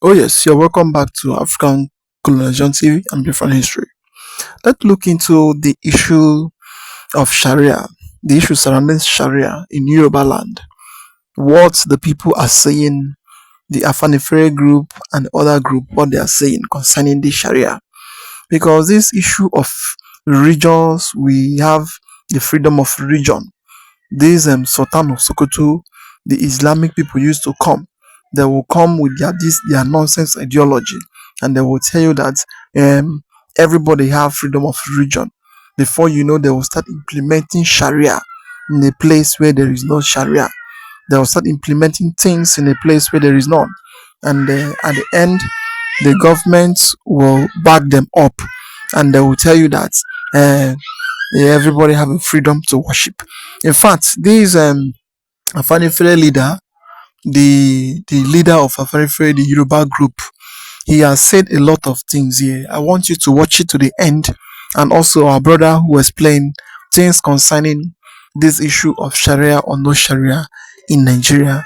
Oh yes, you're welcome back to African Colonization TV and Different History. Let's look into the issue of Sharia, the issue surrounding Sharia in Yoruba land. What the people are saying, the Afenifere group and other group, what they are saying concerning the Sharia. Because this issue of religions, we have the freedom of religion. This Sultan of Sokoto, the Islamic people used to come. They will come with their nonsense ideology, and they will tell you that um, everybody have freedom of religion. Before you know, they will start implementing Sharia in a place where there is no Sharia. They will start implementing things in a place where there is none, and at the end, the government will back them up, and they will tell you that uh, everybody have a freedom to worship. In fact, this Afenifere leader, the leader of Afenifere, the Yoruba group, he has said a lot of things here. I want you to watch it to the end, and also our brother who explained things concerning this issue of Sharia or no Sharia in Nigeria,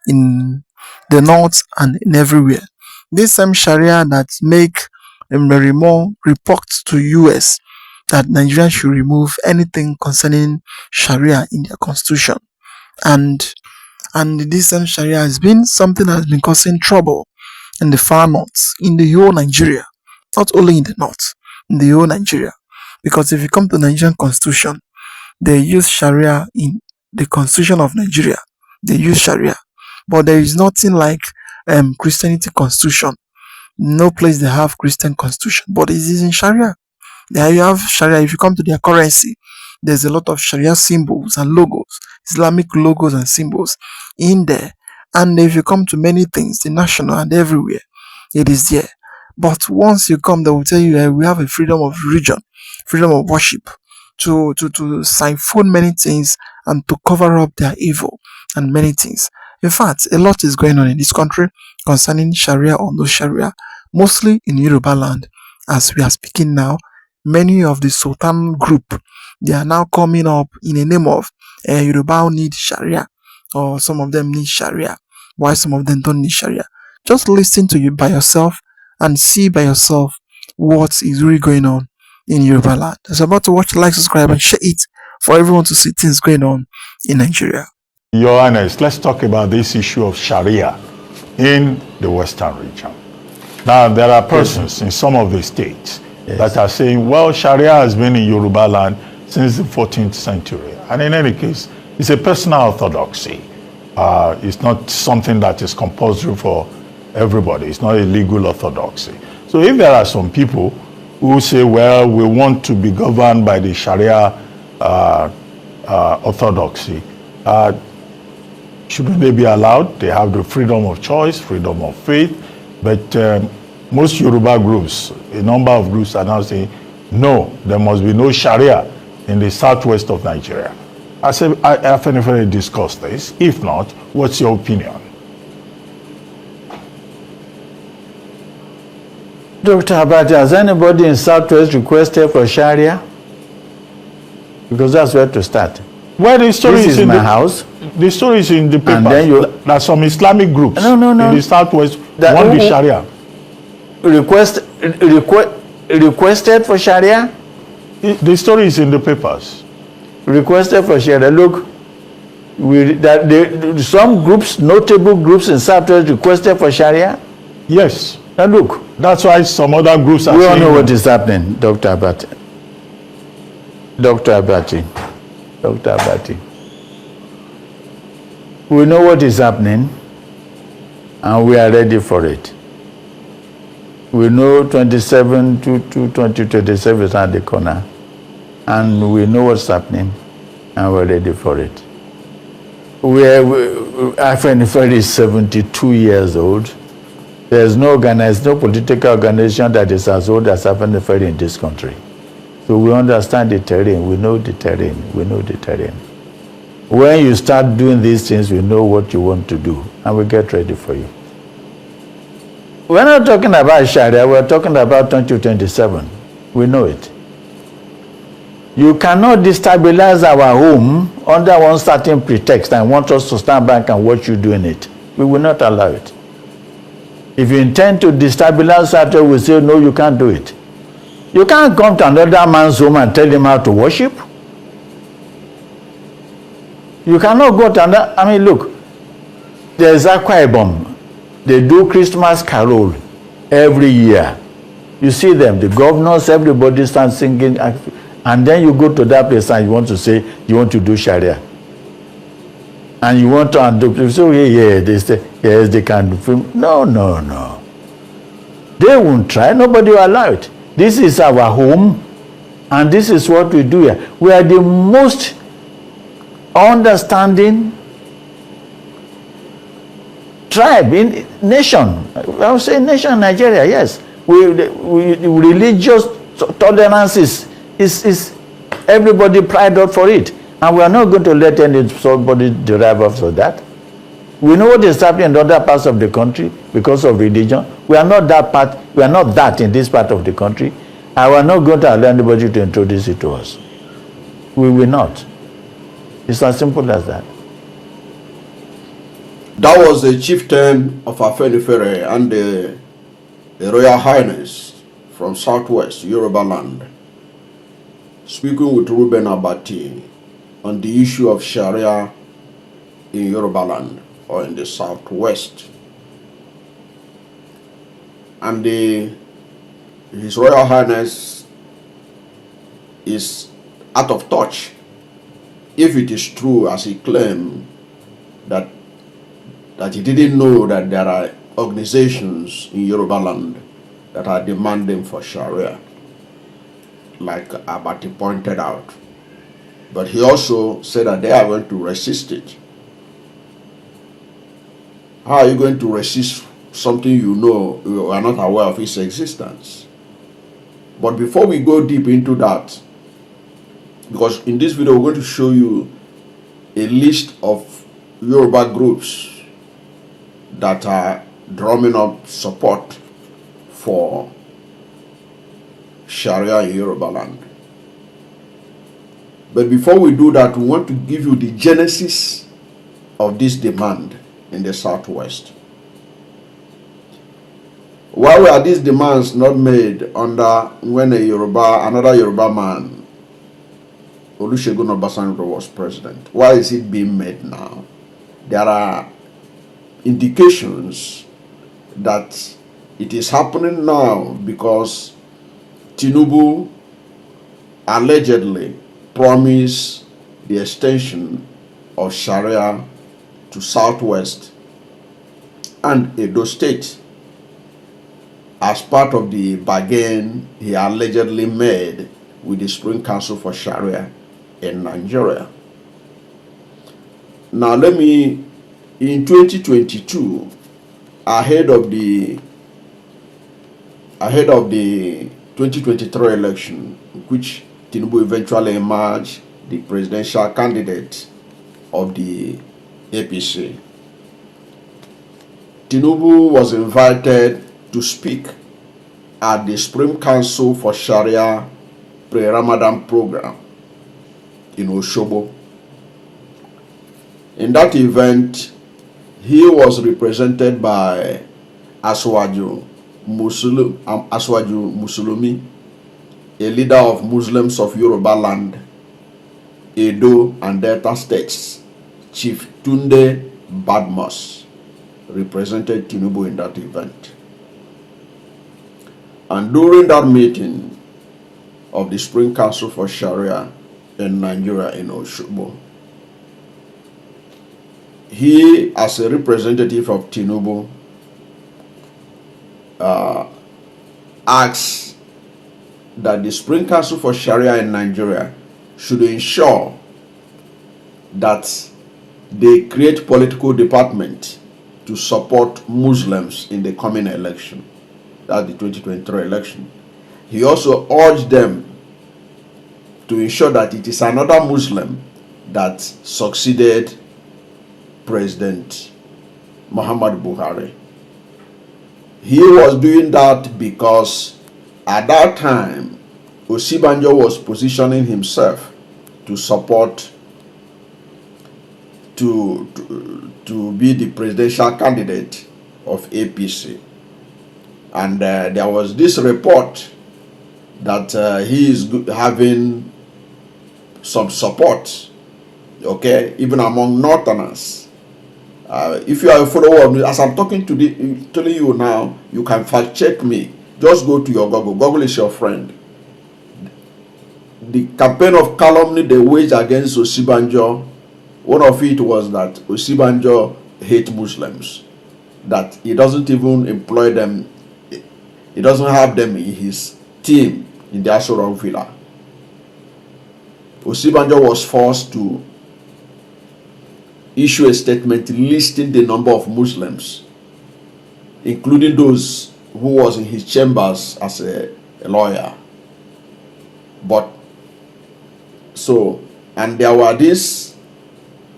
in the north and in everywhere. This same Sharia that make Mary Moore report to US that Nigeria should remove anything concerning Sharia in their constitution. And this same Sharia has been something that has been causing trouble in the far north, in the whole Nigeria, not only in the north, in the whole Nigeria. Because if you come to Nigerian constitution, they use Sharia in the constitution of Nigeria. They use Sharia, but there is nothing like Christianity constitution. No place they have Christian constitution, but it is in Sharia. There you have Sharia. If you come to their currency, there's a lot of Sharia symbols and logos, Islamic logos and symbols in there. And if you come to many things, the national and everywhere, it is there. But once you come, they will tell you we have a freedom of religion, freedom of worship, to siphon many things and to cover up their evil and many things. In fact, a lot is going on in this country concerning Sharia or no Sharia, mostly in Yoruba land. As we are speaking now, many of the Sultan group, they are now coming up in the name of Yoruba need Sharia, or some of them need Sharia. Why some of them don't need Sharia? Just listen to you by yourself and see by yourself what is really going on in Yoruba land. It's about to watch, like, subscribe, and share it for everyone to see things going on in Nigeria. Your Highness, let's talk about this issue of Sharia in the Western region. Now, there are persons in some of the states that are saying, well, Sharia has been in Yoruba land since the 14th century. And in any case, it's a personal orthodoxy. It's not something that is compulsory for everybody. It's not a legal orthodoxy. So if there are some people who say, well, we want to be governed by the Sharia orthodoxy, shouldn't they be allowed? They have the freedom of choice, freedom of faith. But most Yoruba groups, a number of groups are now saying, no, there must be no Sharia in the southwest of Nigeria. I said, Afenifere discussed this. If not, what's your opinion? Dr. Abati, has anybody in Southwest requested for Sharia? Because that's where to start. Well, the story This is in my the house. The story is in the papers. And then you- There are some Islamic groups No. in the southwest want the Sharia. Requested for Sharia? The story is in the papers. Requested for Sharia. Look, some groups, notable groups in Southwest requested for Sharia. Yes. Now look, That's why some other groups are we all saying know what is happening, Dr. Abati. Dr. Abati. Dr. Abati. We know what is happening and we are ready for it. We know 27 to 2027 is at the corner and we know what's happening and we're ready for it. Afenifere is 72 years old. There's no political organization that is as old as Afenifere in this country. So we understand the terrain, we know the terrain, we know the terrain. When you start doing these things, we know what you want to do, and we get ready for you. We're not talking about Sharia, we're talking about 2027. We know it. You cannot destabilize our home under one certain pretext and want us to stand back and watch you doing it. We will not allow it. If you intend to destabilize Saturday, we say, no, you can't do it. You can't come to another man's home and tell him how to worship. You cannot go to another. I mean, look, there's Akwa Ibom. They do Christmas carol every year. You see them, the governors, everybody stands singing, and then you go to that place and you want to say you want to do Sharia. And you want to undo, you say, yeah, they say, yes, they can do film. No, no, no. They won't try, nobody will allow it. This is our home, and this is what we do here. We are the most understanding tribe in nation. I would say nation Nigeria, yes. Religious tolerance is everybody pride out for it. And we are not going to let somebody derive off of that. We know what is happening in other parts of the country because of religion. We are not that in this part of the country. And we are not going to allow anybody to introduce it to us. We will not. It's as simple as that. That was the chieftain of Afenifere and the Royal Highness from Southwest Yoruba land, speaking with Ruben Abati on the issue of Sharia in Yoruba land or in the Southwest. And His Royal Highness is out of touch if it is true, as he claimed, that he didn't know that there are organizations in Yoruba land that are demanding for Sharia, like Abati pointed out. But he also said that they are going to resist it. How are you going to resist something you know you are not aware of its existence? But before we go deep into that, because in this video we're going to show you a list of Yoruba groups that are drumming up support for Sharia in Yoruba land. But before we do that, we want to give you the genesis of this demand in the Southwest. Why were these demands not made under when another Yoruba man, Olusegun Obasanjo, was president? Why is it being made now? There are indications that it is happening now because Tinubu allegedly promised the extension of Sharia to Southwest and Edo State as part of the bargain he allegedly made with the Supreme Council for Sharia in Nigeria. Now in 2022, ahead of the 2023 election, which Tinubu eventually emerged the presidential candidate of the APC, Tinubu was invited to speak at the Supreme Council for Sharia pre-Ramadan program in Osogbo. In that event, he was represented by Aswaju Musulumi, a leader of Muslims of Yoruba land, Edo and Delta states. Chief Tunde Badmus represented Tinubu in that event. And during that meeting of the Supreme Council for Sharia in Nigeria in Osogbo, he, as a representative of Tinubu, asked that the Supreme Council for Sharia in Nigeria should ensure that they create political department to support Muslims in the coming election, that's the 2023 election. He also urged them to ensure that it is another Muslim that succeeded President Muhammad Buhari. He was doing that because at that time, Osibanjo was positioning himself to support, to be the presidential candidate of APC. And there was this report that he is having some support, okay, even among Northerners. If you are a follower of me, as I'm telling you now, you can fact check me. Just go to your Google. Google is your friend. The campaign of calumny they waged against Osibanjo, one of it was that Osibanjo hates Muslims, that he doesn't even employ them, he doesn't have them in his team in the Asura Villa. Osibanjo was forced to issue a statement listing the number of Muslims, including those who was in his chambers as a lawyer. But so, and there were these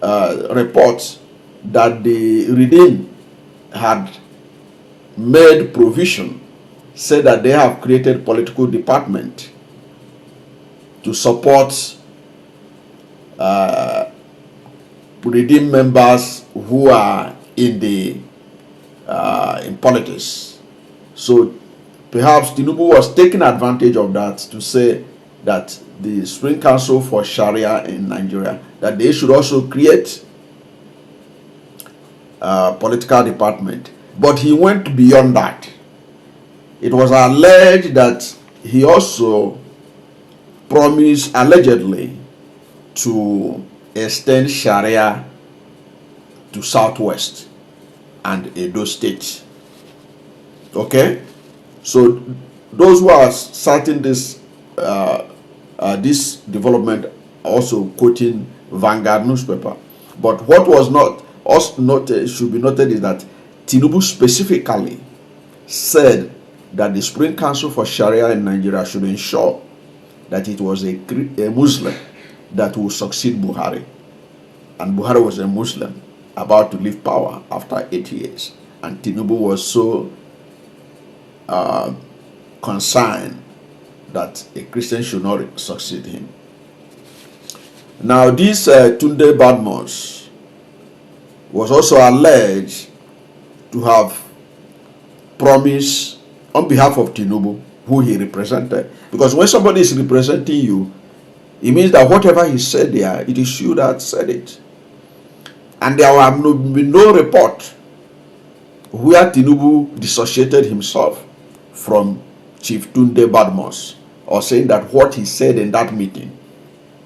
reports that the Redeem had made provision, said that they have created political department to support Redeem members who are in the in politics. So perhaps Tinubu was taking advantage of that to say that the Supreme Council for Sharia in Nigeria, that they should also create a political department. But he went beyond that. It was alleged that he also promised, allegedly, to extend Sharia to Southwest and Edo State. Okay? So those who are citing this this development also quoting Vanguard newspaper. But what was not also noted, should be noted, is that Tinubu specifically said that the Supreme Council for Sharia in Nigeria should ensure that it was a Muslim that will succeed Buhari. And Buhari was a Muslim about to leave power after 8 years. And Tinubu was so concerned that a Christian should not succeed him. Now, this Tunde Badmus was also alleged to have promised on behalf of Tinubu, who he represented. Because when somebody is representing you, it means that whatever he said there, it is you that said it. And there have been no report where Tinubu dissociated himself from Chief Tunde Badmus, or saying that what he said in that meeting,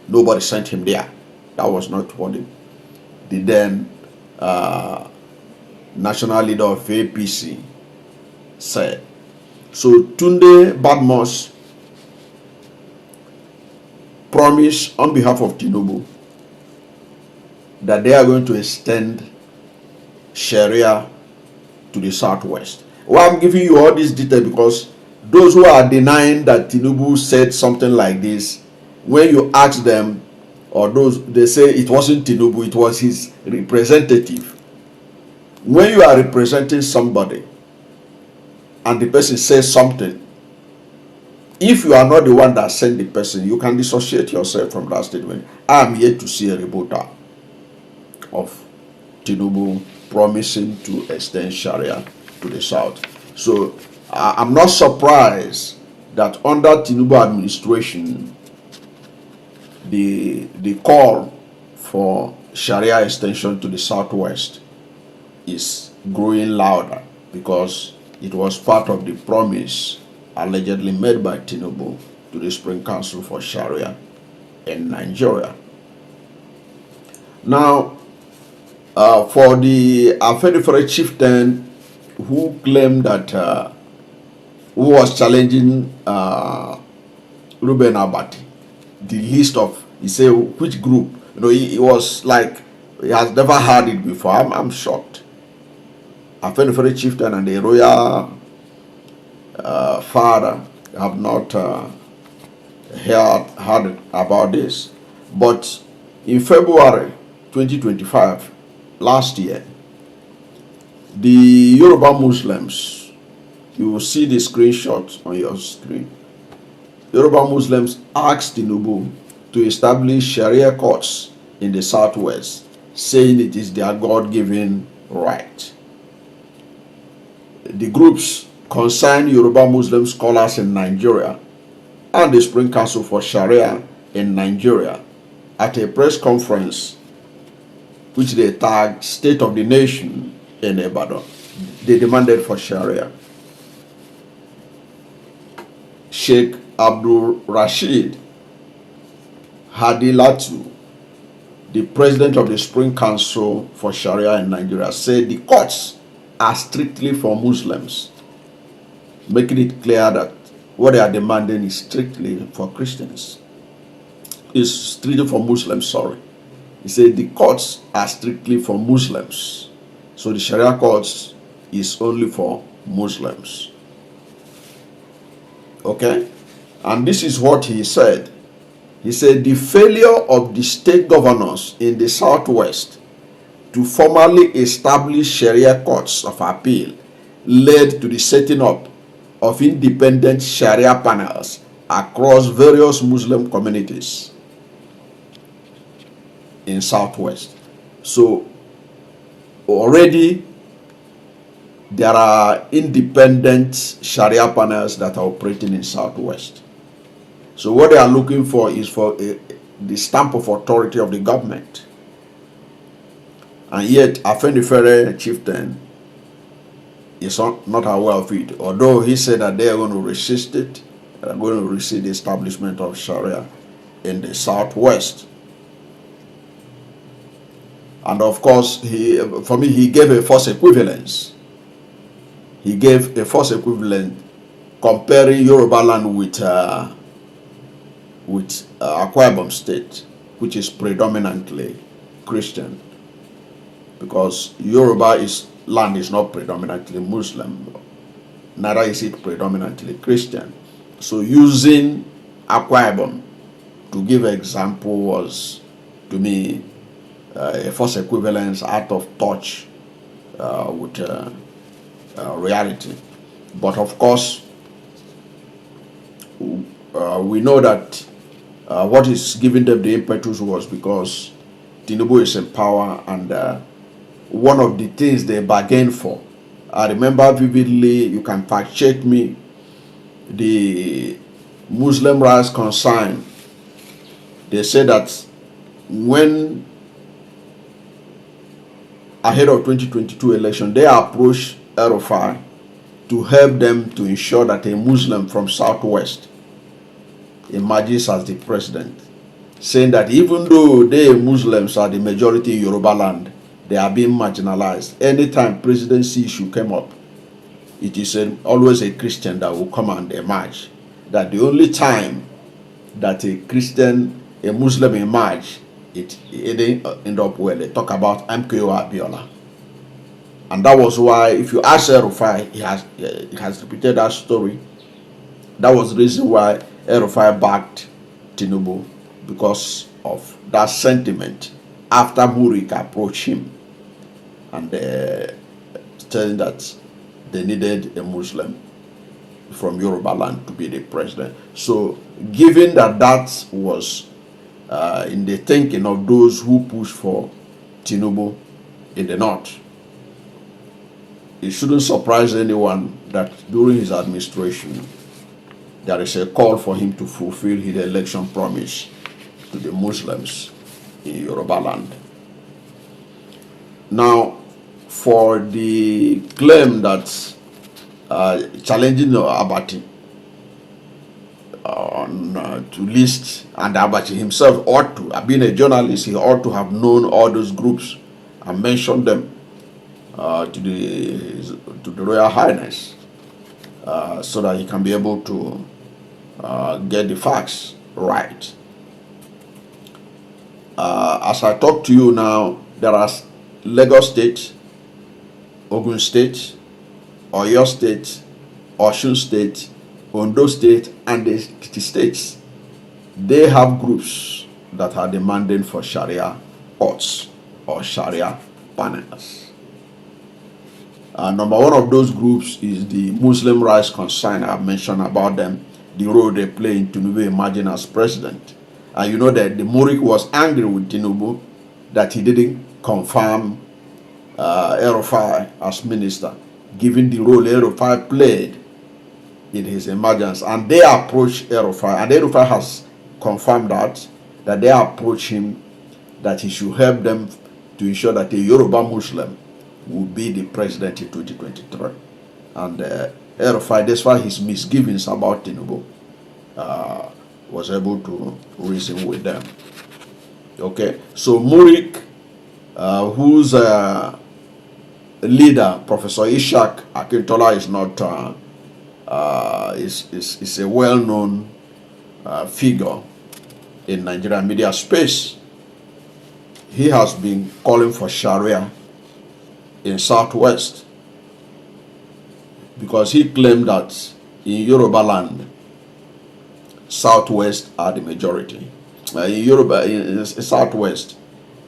nobody sent him there. That was not what the then national leader of APC said. So Tunde Badmus promised on behalf of Tinubu that they are going to extend Sharia to the Southwest. Well, I'm giving you all this detail because those who are denying that Tinubu said something like this, when you ask them, or those, they say it wasn't Tinubu, it was his representative. When you are representing somebody and the person says something, if you are not the one that sent the person, you can dissociate yourself from that statement. I am yet to see a rebuttal of Tinubu promising to extend Sharia to the South. So I'm not surprised that under Tinubu administration, the call for Sharia extension to the Southwest is growing louder, because it was part of the promise allegedly made by Tinubu to the Supreme Council for Sharia in Nigeria. Now, for the Afenifere chieftain who claimed that who was challenging Ruben Abati, the list of, he said, which group, he was like, he has never heard it before. I'm shocked. Afenifere chieftain and the royal father have not heard about this. But in February 2025, last year, the Yoruba Muslims, you will see the screenshot on your screen. Yoruba Muslims asked Tinubu to establish Sharia courts in the Southwest, saying it is their God-given right. The groups concerned Yoruba Muslim scholars in Nigeria and the Supreme Council for Sharia in Nigeria at a press conference which they tagged State of the Nation in Ibadan. They demanded for Sharia. Sheikh Abdul Rashid Hadi Latu, the president of the Supreme Council for Sharia in Nigeria, said the courts are strictly for Muslims, making it clear that what they are demanding is strictly for Christians. It's strictly for Muslims, sorry. He said the courts are strictly for Muslims. So the Sharia courts is only for Muslims. Okay? And this is what he said. He said the failure of the state governors in the Southwest to formally establish Sharia courts of appeal led to the setting up of independent Sharia panels across various Muslim communities in Southwest. So already there are independent Sharia panels that are operating in Southwest. So what they are looking for is for the stamp of authority of the government. And yet Afenifere chieftain is not aware of it, although he said that they are going to resist it. They are going to resist the establishment of Sharia in the Southwest. And of course, he gave a false equivalence. He gave a false equivalent comparing Yoruba land with Akwa Ibom State, which is predominantly Christian, because Yoruba land is not predominantly Muslim, neither is it predominantly Christian. So using Akwa Ibom to give an example was, to me, a false equivalence, out of touch with reality. But of course, we know that what is giving them the impetus was because Tinubu is in power, and one of the things they bargained for, I remember vividly, you can fact check me, the Muslim rights concern, they said that when ahead of 2022 election, they approached El-Rufai to help them to ensure that a Muslim from Southwest emerges as the president, saying that even though they Muslims are the majority in Yoruba land, they are being marginalized. Anytime presidency issue came up, it is always a Christian that will come and emerge. That the only time that a Muslim emerge, it didn't end up where they talk about MKO Abiola. And that was why, if you ask El-Rufai, he has repeated that story. That was the reason why El-Rufai backed Tinubu, because of that sentiment after Murik approached him and saying that they needed a Muslim from Yoruba land to be the president. So given that that was in the thinking of those who pushed for Tinubu in the north, it shouldn't surprise anyone that during his administration there is a call for him to fulfill his election promise to the Muslims in Yoruba land. Now, for the claim that challenging Abati to list, and Abati himself ought to, being a journalist, he ought to have known all those groups and mentioned them to the Royal Highness, so that he can be able to get the facts right. As I talk to you now, there are Lagos State, Ogun State, Oyo State, Osun State, Ondo State, and the states. They have groups that are demanding for Sharia courts or Sharia panels. Number one of those groups is the Muslim rights concern. I've mentioned about them, the role they play in Tinubu emerging as president. And you know that the Murik was angry with Tinubu that he didn't confirm El-Rufai as minister, given the role El-Rufai played in his emergence, and they approached El-Rufai, and El-Rufai has confirmed that they approached him that he should help them to ensure that a Yoruba Muslim will be the president in 2023. And El-Rufai, despite his misgivings about Tinubu, was able to reason with them. Okay, so Murik, whose leader, Professor Ishak Akintola, is not is a well-known figure in Nigerian media space. He has been calling for Sharia in Southwest because he claimed that in Yoruba land, Southwest are the majority. In Yoruba, in Southwest,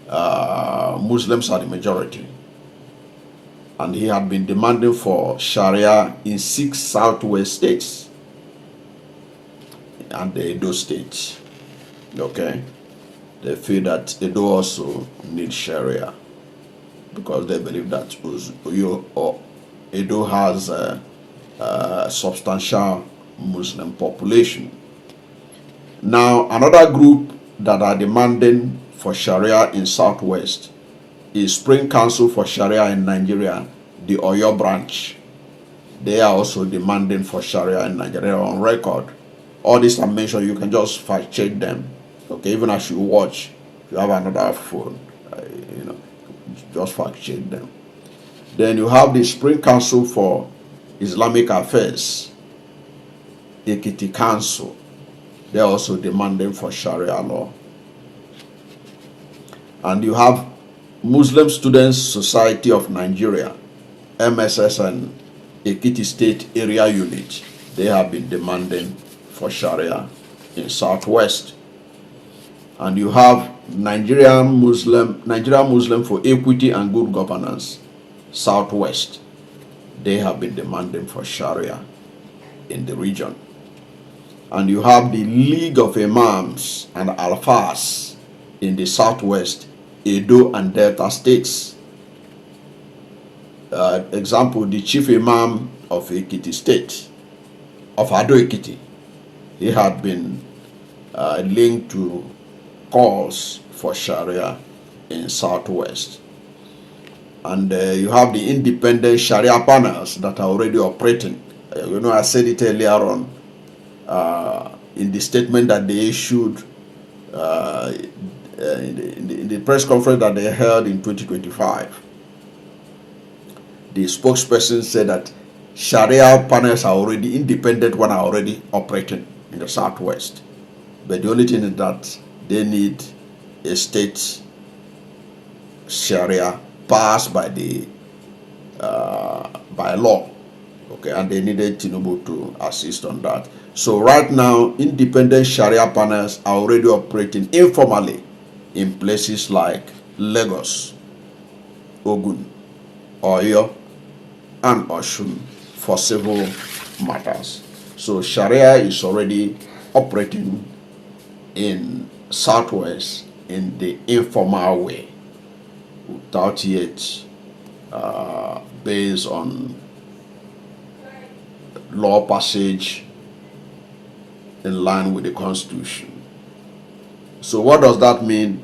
Muslims are the majority. And he had been demanding for Sharia in 6 Southwest states and the Edo state. Okay? They feel that Edo also needs Sharia because they believe that Edo has a substantial Muslim population. Now, another group that are demanding for Sharia in Southwest is Spring Council for Sharia in Nigeria, the Oyo branch. They are also demanding for Sharia in Nigeria on record. All these I mentioned, you can just fact check them. Okay, even as you watch, if you have another phone, just fact check them. Then you have the Spring Council for Islamic Affairs, Ekiti Council. They are also demanding for Sharia law. And you have Muslim Students Society of Nigeria, MSSN, Ekiti State Area Unit. They have been demanding for Sharia in Southwest. And you have Nigeria Muslim for Equity and Good Governance, Southwest. They have been demanding for Sharia in the region. And you have the League of Imams and Alfas in the Southwest, Edo and Delta states. Example, the Chief Imam of Ekiti State, of Ado Ekiti, he had been linked to calls for Sharia in Southwest. And you have the independent Sharia panels that are already operating. I said it earlier on in the statement that they issued in the press conference that they held in 2025. The spokesperson said that Sharia panels are already independent, one are already operating in the Southwest. But the only thing is that they need a state Sharia passed by the by law. Okay, and they needed Tinubu to assist on that. So right now, independent Sharia panels are already operating informally in places like Lagos, Ogun, Oyo, and Oshun for civil matters. So Sharia is already operating in Southwest in the informal way, without yet based on law passage in line with the Constitution. So what does that mean?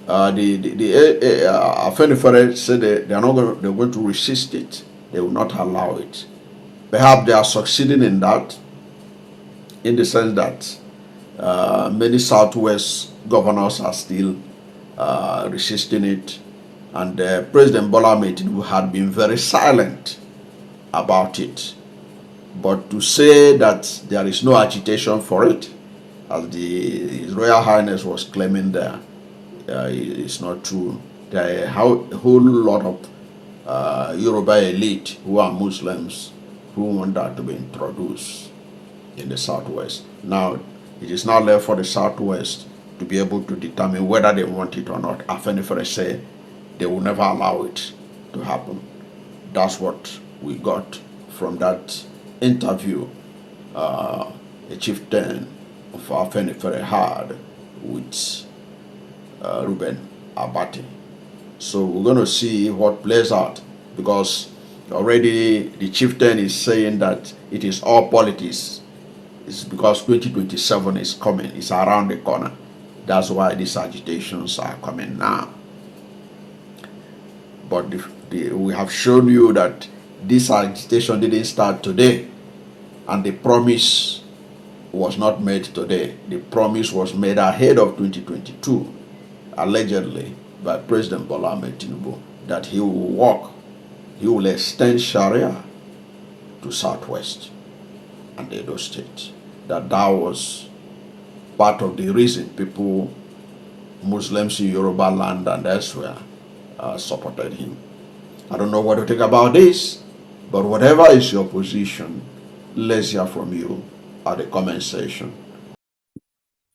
The Afenifere said they're going to resist it. They will not allow it. Perhaps they are succeeding in that, in the sense that many Southwest governors are still resisting it, and President Bola Ahmed Tinubu had been very silent about it. But to say that there is no agitation for it, as His Royal Highness was claiming there, it's not true. There are a whole lot of Yoruba elite who are Muslims who want that to be introduced in the Southwest. Now, it is now left for the Southwest to be able to determine whether they want it or not. Afenifere say they will never allow it to happen. That's what we got from that interview a chieftain of Afenifere had with Reuben Abati. So we're going to see what plays out, because Already the chieftain is saying that it is all politics. It's because 2027 is coming, it's around the corner. That's why these agitations are coming now. But we have shown you that this agitation didn't start today, and the promise was not made today. The promise was made ahead of 2022, allegedly by President Bola Ahmed Tinubu, that he will extend Sharia to Southwest and Edo State. That was part of the reason people, Muslims in Yoruba land and elsewhere, supported him. I don't know what to think about this, but whatever is your position, let's hear from you at the comment section.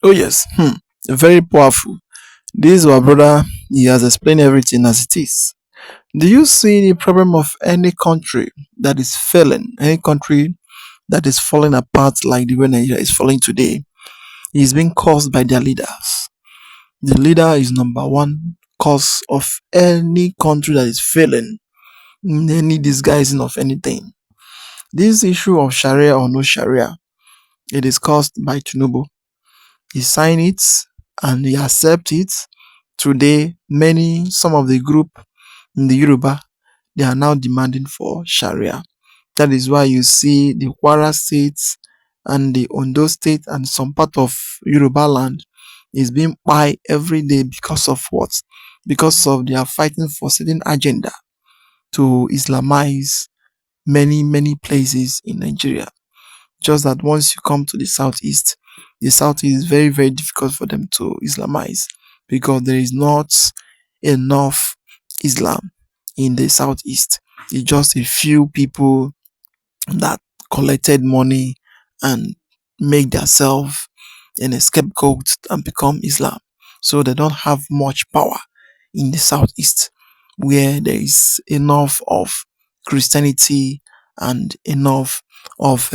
Oh yes, very powerful. This our brother, he has explained everything as it is. Do you see the problem of any country that is failing, any country that is falling apart like the way Nigeria is falling today, is being caused by their leaders. The leader is number one cause of any country that is failing in any disguising of anything. This issue of Sharia or no Sharia, it is caused by Tinubu. He signed it and he accept it. Today, some of the group in the Yoruba, they are now demanding for Sharia. That is why you see the Kwara State and the Ondo State and some part of Yoruba land is being by every day because of what? Because of they are fighting for certain agenda to Islamize many places in Nigeria. Just that once you come to the southeast is very difficult for them to Islamize because there is not enough Islam in the southeast. It's just a few people that collected money and make themselves an scapegoat and become Islam. So they don't have much power in the southeast where there is enough of Christianity and enough of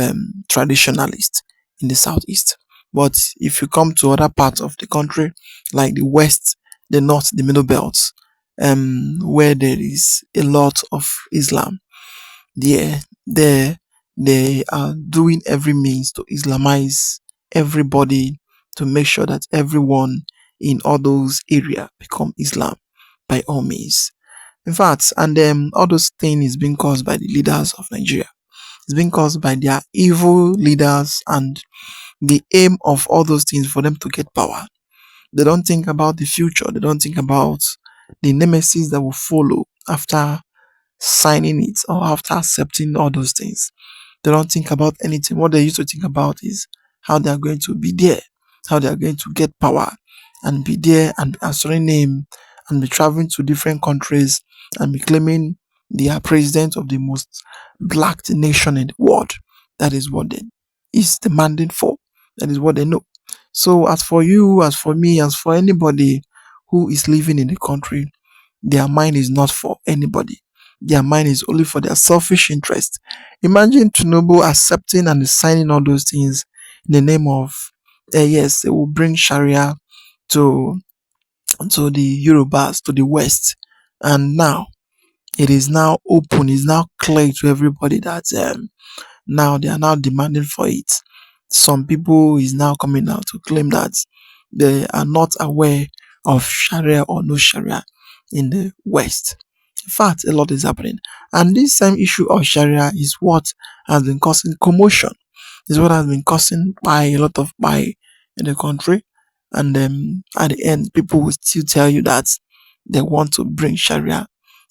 traditionalists in the southeast. But if you come to other parts of the country, like the west, the north, the middle belts, where there is a lot of Islam, there, there, they are doing every means to Islamize everybody to make sure that everyone in all those areas become Islam by all means. In fact, and all those things is being caused by the leaders of Nigeria. It's being caused by their evil leaders and the aim of all those things for them to get power. They don't think about the future. They don't think about the nemesis that will follow after signing it or after accepting all those things. They don't think about anything. What they used to think about is how they are going to be there, how they are going to get power and be there and be answering name and be traveling to different countries and be claiming they are president of the most black nation in the world. That is what they is demanding for. That is what they know. So as for you, as for me, as for anybody who is living in the country, their mind is not for anybody. Their mind is only for their selfish interest. Imagine Tinubu accepting and signing all those things in the name of, yes, they will bring Sharia to the Yorubas, to the West. And now, it is now open, it's now clear to everybody that now they are now demanding for it. Some people is now coming out to claim that they are not aware of Sharia or no Sharia in the West. In fact, a lot is happening. And this same issue of Sharia is what has been causing commotion. Is what has been causing by a lot of by in the country. And at the end, people will still tell you that they want to bring Sharia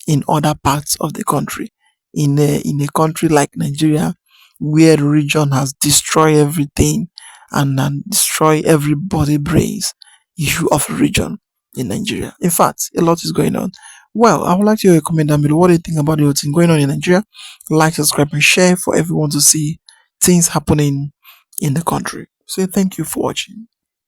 in other parts of the country. In a country like Nigeria, where religion has destroyed everything and destroy everybody brains issue of religion in Nigeria. In fact, a lot is going on. Well, I would like to hear a comment down below. What do you think about the whole thing going on in Nigeria? Like, subscribe, and share for everyone to see things happening in the country. So thank you for watching.